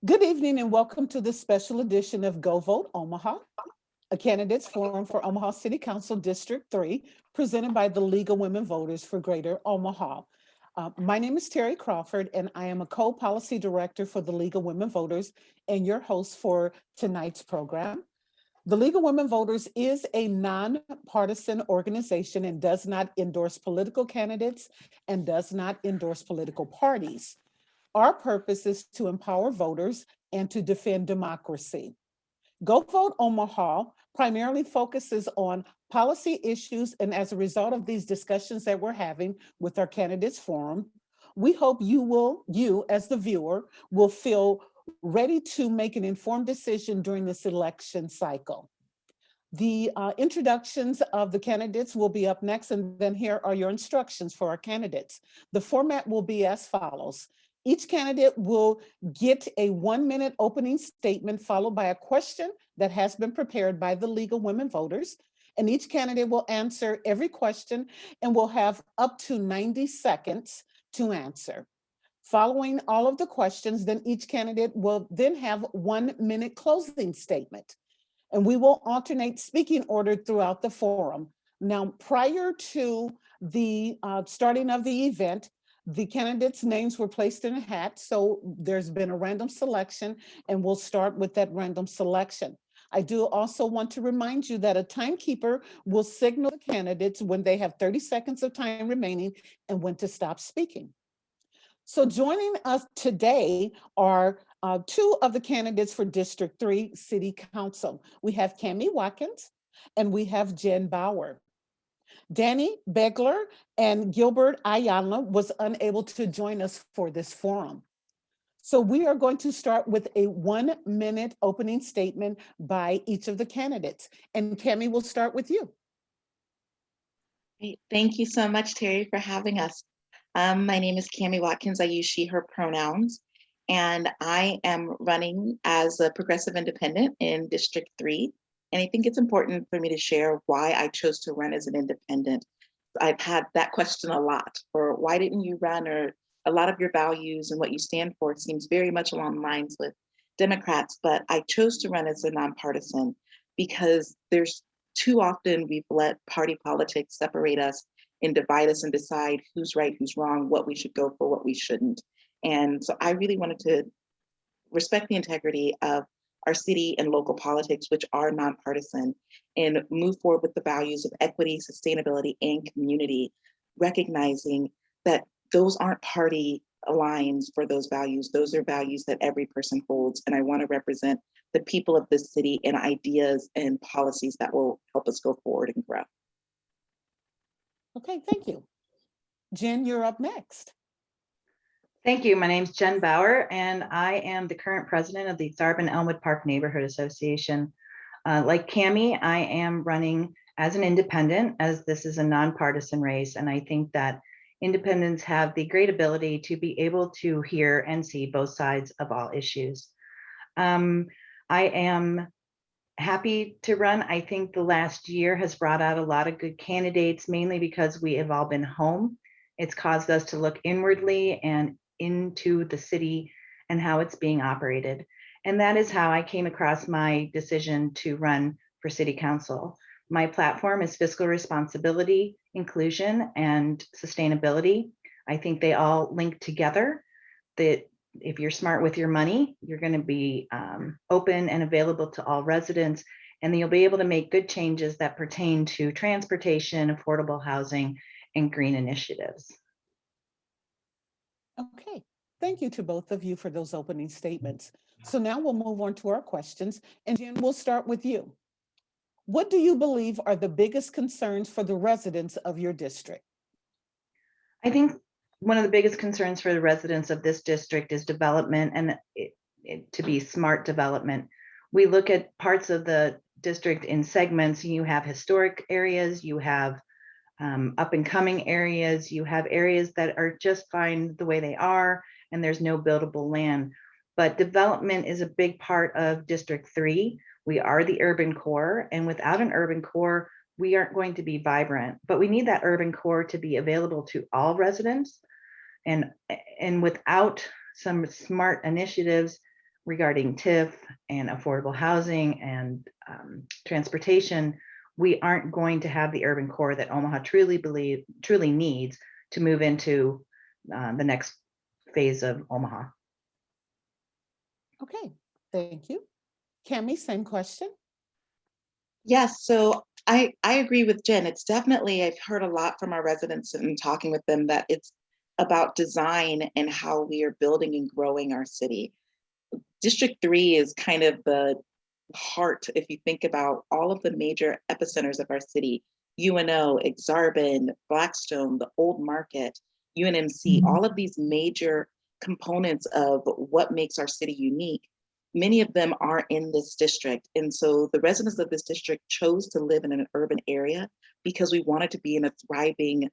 Good evening and welcome to this special edition of Go Vote Omaha, a candidates forum for Omaha City Council District 3, presented by the League of Women Voters for Greater Omaha. My name is Terri Crawford, and I am a co-policy director for the League of Women Voters and your host for tonight's program. The League of Women Voters is a nonpartisan organization and does not endorse political candidates and does not endorse political parties. Our purpose is to empower voters and to defend democracy. Go Vote Omaha primarily focuses on policy issues, and as a result of these discussions that we're having with our candidates forum, we hope you as the viewer will feel ready to make an informed decision during this election cycle. The introductions of the candidates will be up next, and then here are your instructions for our candidates. The format will be as follows. Each candidate will get a 1-minute opening statement followed by a question that has been prepared by the League of Women Voters. And each candidate will answer every question and will have up to 90 seconds to answer. Following all of the questions, then each candidate will then have 1-minute closing statement. And we will alternate speaking order throughout the forum. Now, prior to the starting of the event, the candidates' names were placed in a hat, so there's been a random selection, and we'll start with that random selection. I do also want to remind you that a timekeeper will signal the candidates when they have 30 seconds of time remaining and when to stop speaking. So joining us today are two of the candidates for District 3 City Council. We have Cammy Watkins and we have Jen Bauer. Danny Begler and Gilbert Ayala was unable to join us for this forum. So we are going to start with a 1-minute opening statement by each of the candidates. And Cammy, we'll start with you. Great. Thank you so much, Terri, for having us. My name is Cammy Watkins. I use she, her pronouns, and I am running as a progressive independent in District 3. And I think it's important for me to share why I chose to run as an independent. I've had that question a lot, or why didn't you run, or a lot of your values and what you stand for seems very much along lines with Democrats, but I chose to run as a nonpartisan because there's too often we've let party politics separate us and divide us and decide who's right, who's wrong, what we should go for, what we shouldn't. And so I really wanted to respect the integrity of our city and local politics, which are nonpartisan, and move forward with the values of equity, sustainability, and community, recognizing that those aren't party lines for those values. Those are values that every person holds. And I want to represent the people of this city and ideas and policies that will help us go forward and grow. Okay, thank you. Jen, you're up next. Thank you. My name is Jen Bauer, and I am the current president of the Tharbin-Elmwood Park Neighborhood Association. Like Cammy, I am running as an independent, as this is a nonpartisan race, and I think that independents have the great ability to be able to hear and see both sides of all issues. I am happy to run. I think the last year has brought out a lot of good candidates, mainly because we have all been home. It's caused us to look inwardly and into the city and how it's being operated. And that is how I came across my decision to run for city council. My platform is fiscal responsibility, inclusion, and sustainability. I think they all link together. That if you're smart with your money, you're going to be open and available to all residents, and you'll be able to make good changes that pertain to transportation, affordable housing, and green initiatives. Okay, thank you to both of you for those opening statements. So now we'll move on to our questions, and Jen, we'll start with you. What do you believe are the biggest concerns for the residents of your district? I think one of the biggest concerns for the residents of this district is development, and to be smart development. We look at parts of the district in segments. You have historic areas, you have up and coming areas, you have areas that are just fine the way they are, and there's no buildable land. But development is a big part of District 3. We are the urban core, and without an urban core, we aren't going to be vibrant. But we need that urban core to be available to all residents. And without some smart initiatives, regarding TIF and affordable housing and transportation, we aren't going to have the urban core that Omaha truly needs to move into the next phase of Omaha. Okay, thank you. Cammy, same question. Yes, so I agree with Jen. It's definitely, I've heard a lot from our residents and talking with them that it's about design and how we are building and growing our city. District 3 is kind of the heart, if you think about all of the major epicenters of our city, UNO, Exarban, Blackstone, the Old Market, UNMC, all of these major components of what makes our city unique. Many of them are in this district. And so the residents of this district chose to live in an urban area because we wanted to be in a thriving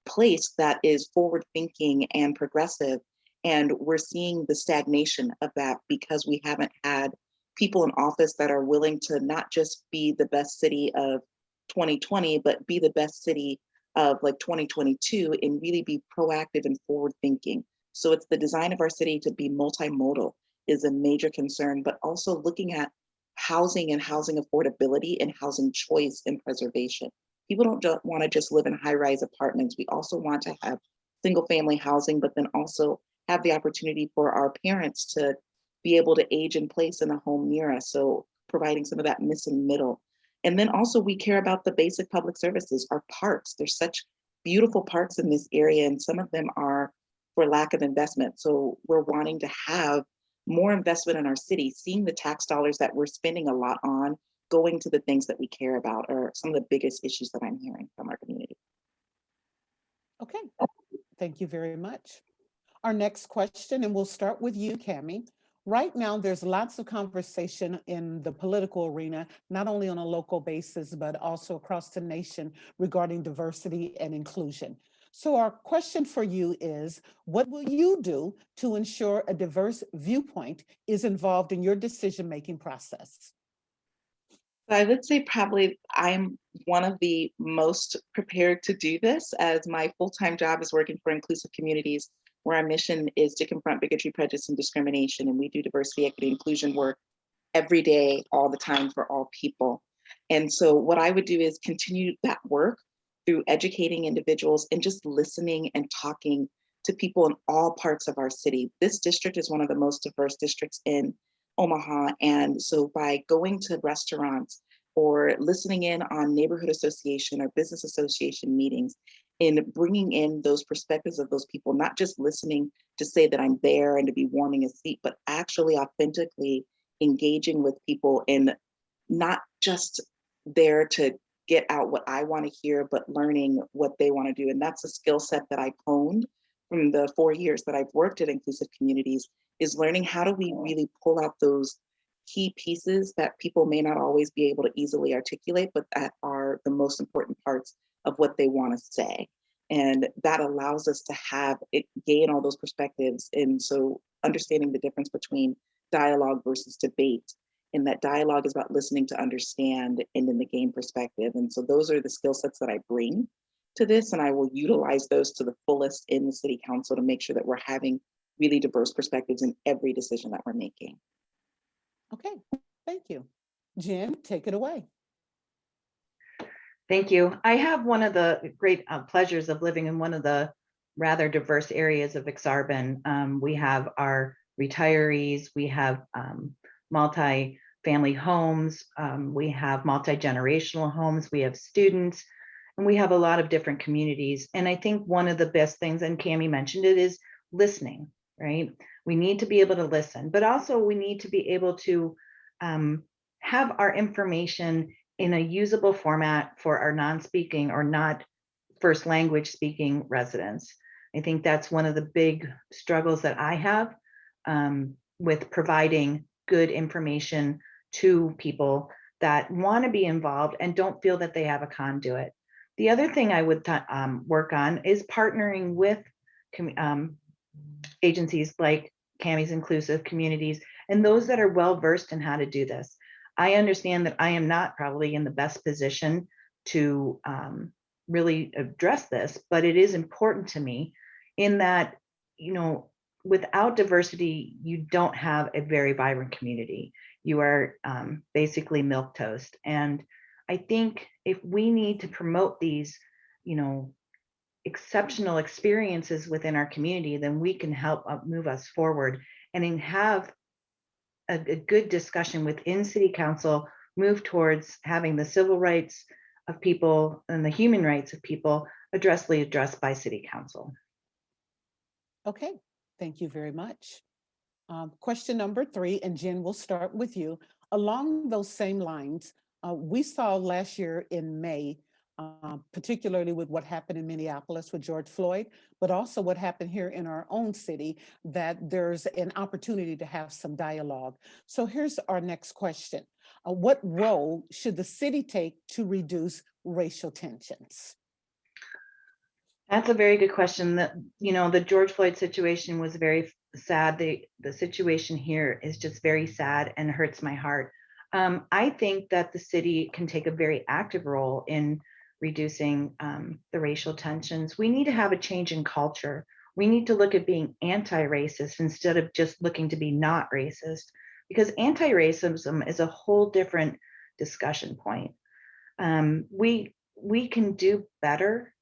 place that is forward thinking and progressive. And we're seeing the stagnation of that because we haven't had people in office that are willing to not just be the best city of 2020, but be the best city of like 2022 and really be proactive and forward thinking. So it's the design of our city to be multimodal is a major concern, but also looking at housing and housing affordability and housing choice and preservation. People don't want to just live in high-rise apartments. We also want to have single family housing, but then also have the opportunity for our parents to be able to age in place in a home near us. So providing some of that missing middle. And then also we care about the basic public services, our parks. There's such beautiful parks in this area and some of them are for lack of investment. So we're wanting to have more investment in our city, seeing the tax dollars that we're spending a lot on going to the things that we care about are some of the biggest issues that I'm hearing from our community. Okay, thank you very much. Our next question, and we'll start with you, Cammy. Right now, there's lots of conversation in the political arena, not only on a local basis, but also across the nation regarding diversity and inclusion. So our question for you is, what will you do to ensure a diverse viewpoint is involved in your decision-making process? So I would say probably I'm one of the most prepared to do this as my full-time job is working for Inclusive Communities, where our mission is to confront bigotry, prejudice, and discrimination. And we do diversity, equity, inclusion work every day, all the time for all people. And so what I would do is continue that work through educating individuals and just listening and talking to people in all parts of our city. This district is one of the most diverse districts in Omaha. And so by going to restaurants or listening in on neighborhood association or business association meetings and bringing in those perspectives of those people, not just listening to say that I'm there and to be warming a seat, but actually authentically engaging with people and not just there to get out what I want to hear, but learning what they want to do. And that's a skill set that I honed from the 4 years that I've worked at Inclusive Communities, is learning how do we really pull out those key pieces that people may not always be able to easily articulate, but that are the most important parts of what they want to say. And that allows us to have it gain all those perspectives. And so understanding the difference between dialogue versus debate, and that dialogue is about listening to understand and then the gain perspective. And so those are the skill sets that I bring to this, and I will utilize those to the fullest in the city council to make sure that we're having really diverse perspectives in every decision that we're making. Okay, thank you. Jen, take it away. Thank you. I have one of the great pleasures of living in one of the rather diverse areas of Exarban. We have our retirees, we have multi-family homes, we have multi-generational homes, we have students, and we have a lot of different communities. And I think one of the best things, and Cammy mentioned it, is listening, right? We need to be able to listen, but also we need to be able to have our information in a usable format for our non-speaking or not first language speaking residents. I think that's one of the big struggles that I have with providing good information to people that want to be involved and don't feel that they have a conduit. The other thing I would work on is partnering with agencies like Cammy's Inclusive Communities and those that are well versed in how to do this. I understand that I am not probably in the best position to really address this, but it is important to me in that, you know, without diversity, you don't have a very vibrant community. You are basically milquetoast. And I think if we need to promote these, you know, exceptional experiences within our community, then we can help move us forward and then have a good discussion within city council, move towards having the civil rights of people and the human rights of people addressed by city council. Okay, thank you very much. Question number 3, and Jen, we'll start with you. Along those same lines, we saw last year in May, particularly with what happened in Minneapolis with George Floyd, but also what happened here in our own city, that there's an opportunity to have some dialogue. So here's our next question. What role should the city take to reduce racial tensions? That's a very good question. The George Floyd situation was very sad. The situation here is just very sad and hurts my heart. I think that the city can take a very active role in reducing the racial tensions. We need to have a change in culture. We need to look at being anti-racist instead of just looking to be not racist, because anti-racism is a whole different discussion point. We can do better.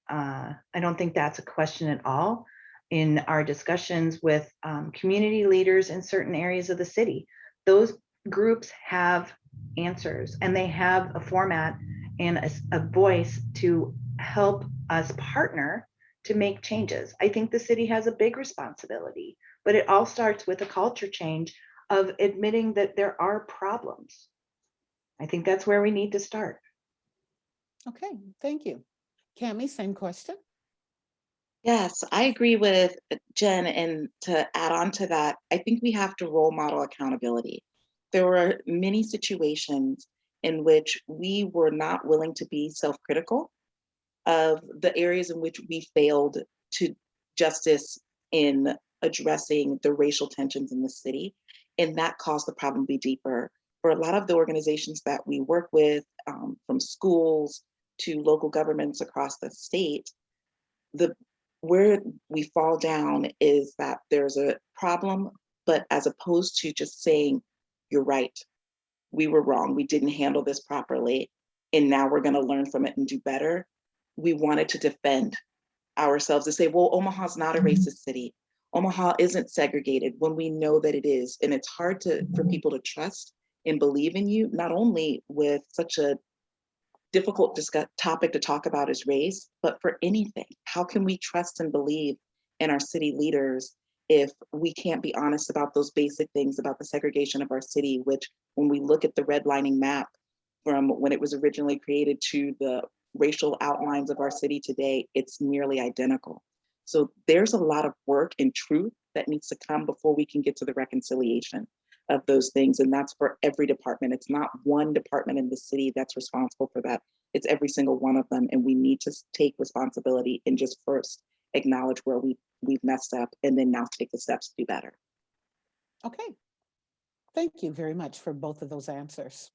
I don't think that's a question at all in our discussions with community leaders in certain areas of the city. Those groups have answers and they have a format and a voice to help us partner to make changes. I think the city has a big responsibility, but it all starts with a culture change of admitting that there are problems. I think that's where we need to start. Okay, thank you. Cammy, same question. Yes, I agree with Jen. And to add on to that, I think we have to role model accountability. There were many situations in which we were not willing to be self-critical of the areas in which we failed to justice in addressing the racial tensions in the city. And that caused the problem to be deeper. For a lot of the organizations that we work with, from schools to local governments across the state, where we fall down is that there's a problem, but as opposed to just saying, you're right, we were wrong, we didn't handle this properly, and now we're going to learn from it and do better. We wanted to defend ourselves to say, well, Omaha's not a racist city. Omaha isn't segregated, when we know that it is. And it's hard for people to trust and believe in you, not only with such a difficult topic to talk about as race, but for anything. How can we trust and believe in our city leaders if we can't be honest about those basic things about the segregation of our city, which when we look at the redlining map from when it was originally created to the racial outlines of our city today, it's nearly identical. So there's a lot of work and truth that needs to come before we can get to the reconciliation of those things. And that's for every department. It's not one department in the city that's responsible for that. It's every single one of them. And we need to take responsibility and just first acknowledge where we've messed up and then now take the steps to do better. Okay. Thank you very much for both of those answers.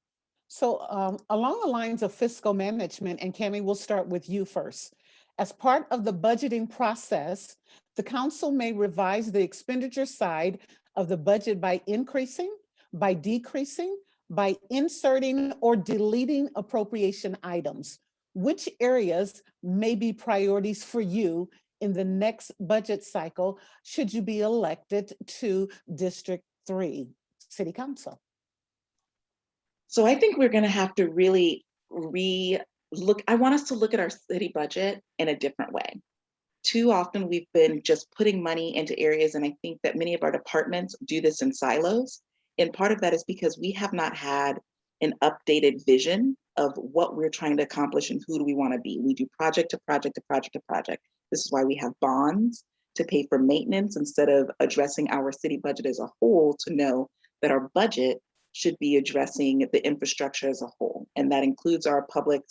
So along the lines of fiscal management, and Cammy, we'll start with you first. As part of the budgeting process, the council may revise the expenditure side of the budget by increasing, by decreasing, by inserting or deleting appropriation items. Which areas may be priorities for you in the next budget cycle should you be elected to District 3 City Council? So I think we're going to have to really I want us to look at our city budget in a different way. Too often we've been just putting money into areas, and I think that many of our departments do this in silos. And part of that is because we have not had an updated vision of what we're trying to accomplish and who do we want to be. We do project to project to project to project. This is why we have bonds to pay for maintenance instead of addressing our city budget as a whole, to know that our budget should be addressing the infrastructure as a whole. And that includes our public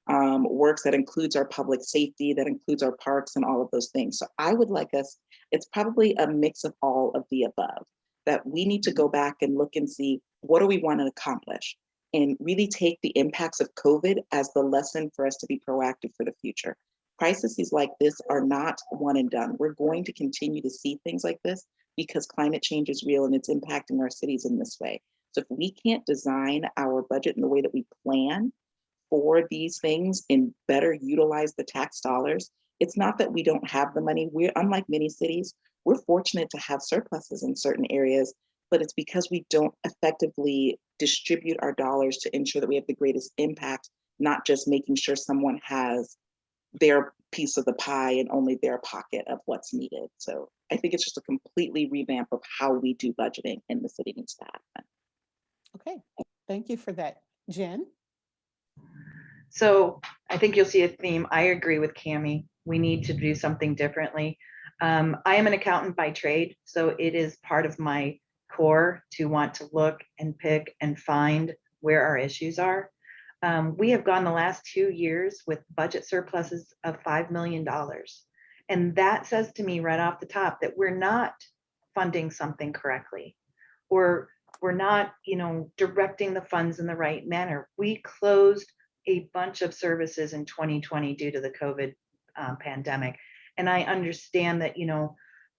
works, that includes our public safety, that includes our parks and all of those things. So I would like us, it's probably a mix of all of the above, that we need to go back and look and see what do we want to accomplish and really take the impacts of COVID as the lesson for us to be proactive for the future. crises like this are not one and done. We're going to continue to see things like this because climate change is real and it's impacting our cities in this way. So if we can't design our budget in the way that we plan for these things and better utilize the tax dollars, it's not that we don't have the money. We're unlike many cities, we're fortunate to have surpluses in certain areas, but it's because we don't effectively distribute our dollars to ensure that we have the greatest impact, not just making sure someone has their piece of the pie and only their pocket of what's needed. So I think it's just a completely revamp of how we do budgeting in the city needs to happen. Okay, thank you for that. Jen? So I think you'll see a theme. I agree with Cammy. We need to do something differently. I am an accountant by trade, so it is part of my core to want to look and pick and find where our issues are. We have gone the last 2 years with budget surpluses of $5 million. And that says to me right off the top that we're not funding something correctly, or we're not, directing the funds in the right manner. We closed a bunch of services in 2020 due to the COVID pandemic. And I understand that,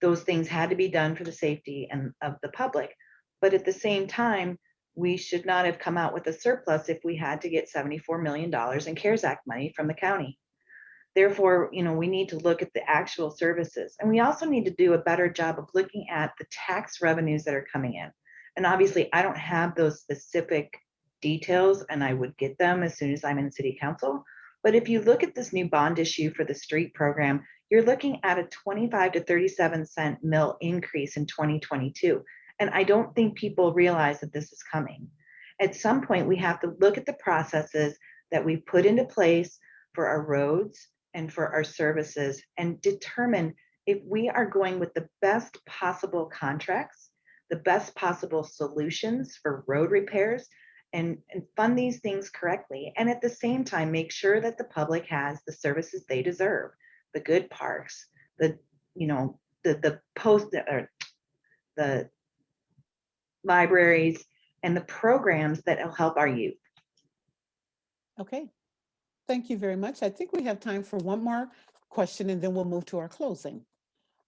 those things had to be done for the safety and of the public. But at the same time, we should not have come out with a surplus if we had to get $74 million in CARES Act money from the county. Therefore, we need to look at the actual services. And we also need to do a better job of looking at the tax revenues that are coming in. And obviously, I don't have those specific details, and I would get them as soon as I'm in city council. But if you look at this new bond issue for the street program, you're looking at a 25 to 37 cent mil increase in 2022. And I don't think people realize that this is coming. At some point, we have to look at the processes that we put into place for our roads and for our services and determine if we are going with the best possible contracts, the best possible solutions for road repairs, and fund these things correctly. And at the same time, make sure that the public has the services they deserve, the good parks, the libraries, and the programs that will help our youth. Okay, thank you very much. I think we have time for one more question and then we'll move to our closing.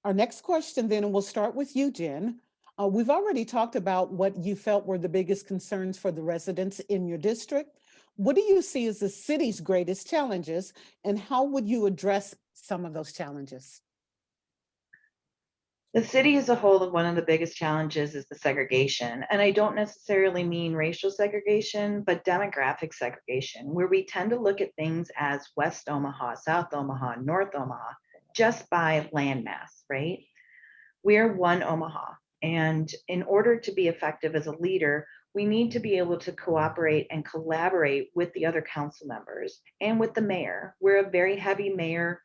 Our next question then, we'll start with you, Jen. We've already talked about what you felt were the biggest concerns for the residents in your district. What do you see as the city's greatest challenges, and how would you address some of those challenges? The city as a whole, one of the biggest challenges is the segregation. And I don't necessarily mean racial segregation, but demographic segregation, where we tend to look at things as West Omaha, South Omaha, North Omaha, just by landmass, right? We're one Omaha. And in order to be effective as a leader, we need to be able to cooperate and collaborate with the other council members and with the mayor. We're a very heavy mayor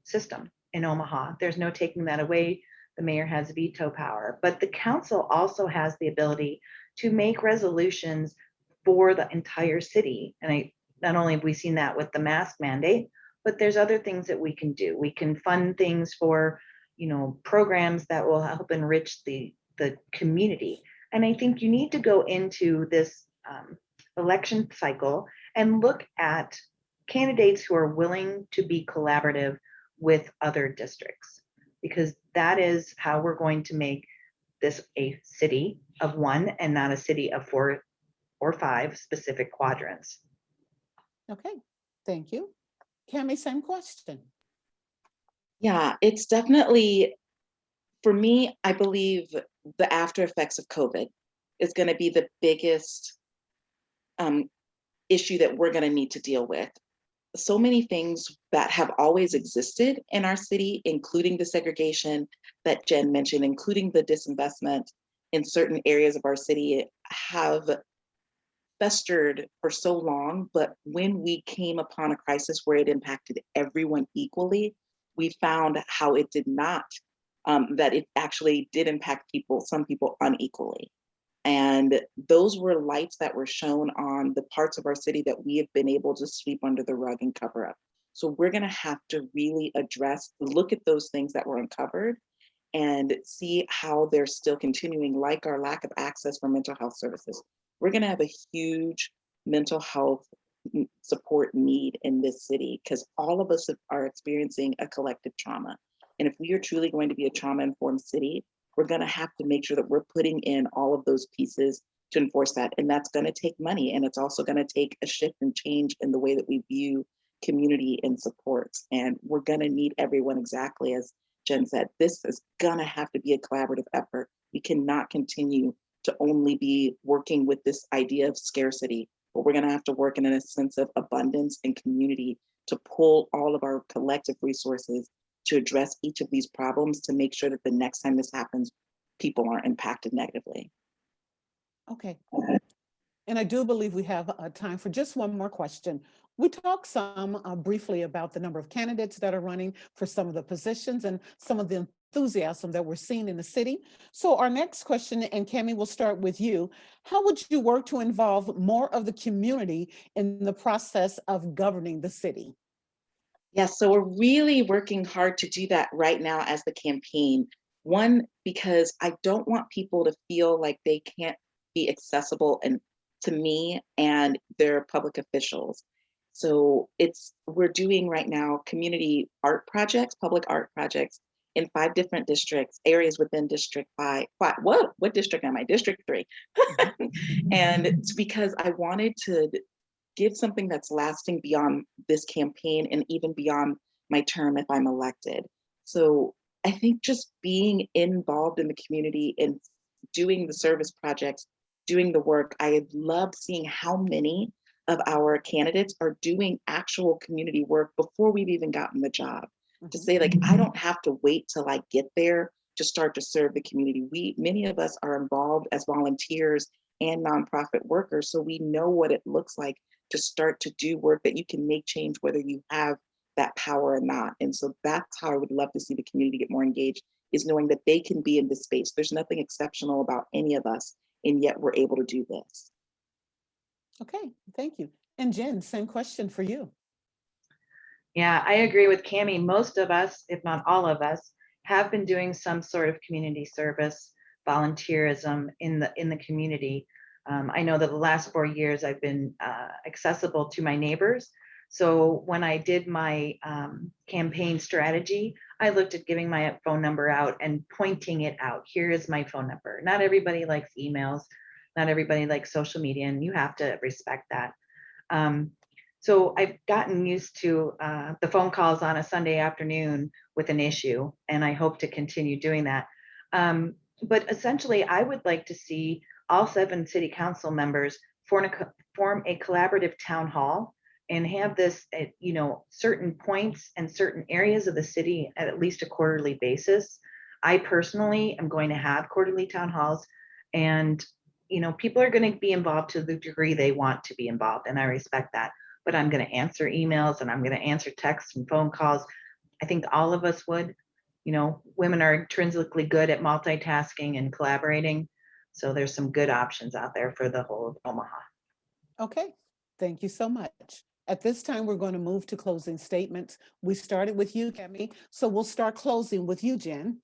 system in Omaha. There's no taking that away. The mayor has veto power, but the council also has the ability to make resolutions for the entire city. And not only have we seen that with the mask mandate, but there's other things that we can do. We can fund things for programs that will help enrich the community. And I think you need to go into this election cycle and look at candidates who are willing to be collaborative with other districts, because that is how we're going to make this a city of one and not a city of 4 or 5 specific quadrants. Okay, thank you. Cammy, same question. Yeah, it's definitely, for me, I believe the after effects of COVID is going to be the biggest issue that we're going to need to deal with. So many things that have always existed in our city, including the segregation that Jen mentioned, including the disinvestment in certain areas of our city, have festered for so long. But when we came upon a crisis where it impacted everyone equally, we found how it did not, that it actually did impact some people unequally. And those were lights that were shown on the parts of our city that we have been able to sweep under the rug and cover up. So we're going to have to really look at those things that were uncovered and see how they're still continuing, like our lack of access for mental health services. We're going to have a huge mental health support need in this city, because all of us are experiencing a collective trauma. And if we are truly going to be a trauma-informed city, we're going to have to make sure that we're putting in all of those pieces to enforce that. And that's going to take money. And it's also going to take a shift and change in the way that we view community and supports. And we're going to need everyone, exactly as Jen said. This is going to have to be a collaborative effort. We cannot continue to only be working with this idea of scarcity, but we're going to have to work in a sense of abundance and community to pull all of our collective resources to address each of these problems, to make sure that the next time this happens, people aren't impacted negatively. Okay. And I do believe we have time for just one more question. We talked some briefly about the number of candidates that are running for some of the positions and some of the enthusiasm that we're seeing in the city. So our next question, and Cammy, we'll start with you. How would you work to involve more of the community in the process of governing the city? Yes, so we're really working hard to do that right now as the campaign. One, because I don't want people to feel like they can't be accessible and to me and their public officials. So we're doing right now community art projects, public art projects in 5 different districts, areas within District 5. What district am I? District 3. And it's because I wanted to give something that's lasting beyond this campaign and even beyond my term if I'm elected. So I think just being involved in the community and doing the service projects, doing the work, I have loved seeing how many of our candidates are doing actual community work before we've even gotten the job. To say, like, I don't have to wait till I get there to start to serve the community. Many of us are involved as volunteers and nonprofit workers, so we know what it looks like to start to do work that you can make change whether you have that power or not. And so that's how I would love to see the community get more engaged, is knowing that they can be in this space. There's nothing exceptional about any of us, and yet we're able to do this. Okay, thank you. And Jen, same question for you. Yeah, I agree with Cammy. Most of us, if not all of us, have been doing some sort of community service, volunteerism in the community. I know that the last 4 years I've been accessible to my neighbors. So when I did my campaign strategy, I looked at giving my phone number out and pointing it out. Here is my phone number. Not everybody likes emails. Not everybody likes social media, and you have to respect that. So I've gotten used to the phone calls on a Sunday afternoon with an issue, and I hope to continue doing that. But essentially, I would like to see all 7 city council members form a collaborative town hall and have this at, certain points and certain areas of the city at least a quarterly basis. I personally am going to have quarterly town halls, and people are going to be involved to the degree they want to be involved, and I respect that. But I'm going to answer emails and I'm going to answer texts and phone calls. I think all of us would. Women are intrinsically good at multitasking and collaborating. So there's some good options out there for the whole of Omaha. Okay, thank you so much. At this time, we're going to move to closing statements. We started with you, Cammy, so we'll start closing with you, Jen.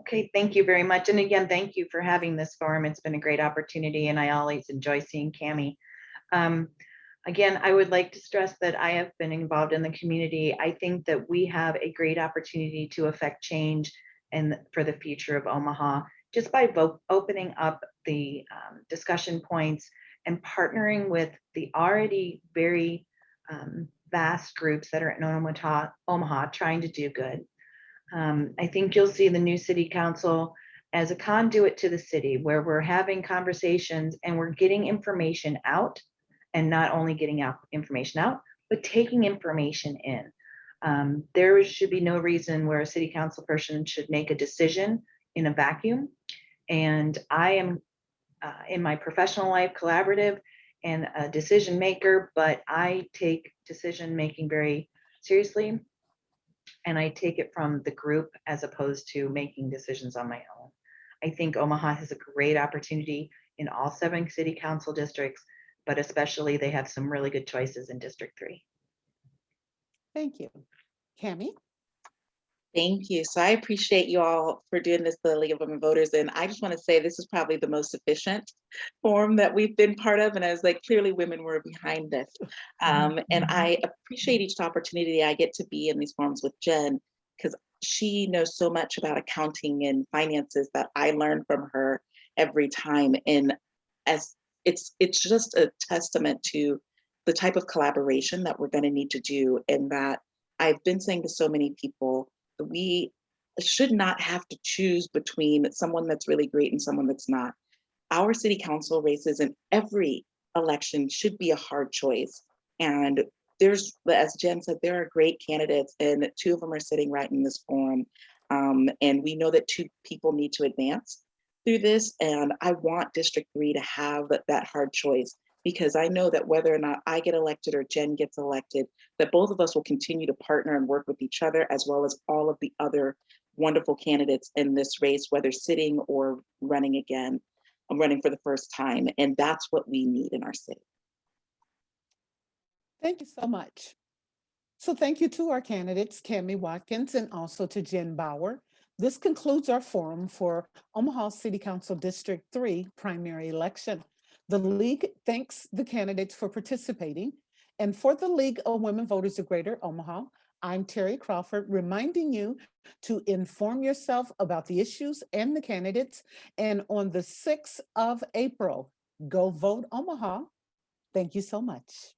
Okay, thank you very much. And again, thank you for having this forum. It's been a great opportunity, and I always enjoy seeing Cammy. Again, I would like to stress that I have been involved in the community. I think that we have a great opportunity to affect change and for the future of Omaha just by opening up the discussion points and partnering with the already very vast groups that are in Omaha trying to do good. I think you'll see the new city council as a conduit to the city, where we're having conversations and we're getting information out, and not only getting out information out, but taking information in. There should be no reason where a city council person should make a decision in a vacuum. And I am in my professional life collaborative and a decision maker, but I take decision making very seriously. And I take it from the group as opposed to making decisions on my own. I think Omaha has a great opportunity in all 7 city council districts, but especially they have some really good choices in District 3. Thank you. Cammy? Thank you. So I appreciate you all for doing this, the League of Women Voters. And I just want to say this is probably the most efficient forum that we've been part of. And I was like, clearly women were behind this. And I appreciate each opportunity I get to be in these forums with Jen, because she knows so much about accounting and finances that I learn from her every time. And as it's just a testament to the type of collaboration that we're going to need to do, and that I've been saying to so many people, we should not have to choose between someone that's really great and someone that's not. Our city council races in every election should be a hard choice. And there's, as Jen said, there are great candidates, and two of them are sitting right in this forum. And we know that two people need to advance through this. And I want District 3 to have that hard choice, because I know that whether or not I get elected or Jen gets elected, that both of us will continue to partner and work with each other, as well as all of the other wonderful candidates in this race, whether sitting or running again. I'm running for the first time, and that's what we need in our city. Thank you so much. So thank you to our candidates, Cammy Watkins and also to Jen Bauer. This concludes our forum for Omaha City Council District 3 primary election. The League thanks the candidates for participating. And for the League of Women Voters of Greater Omaha, I'm Terri Crawford, reminding you to inform yourself about the issues and the candidates. And on the 6th of April, go vote Omaha. Thank you so much.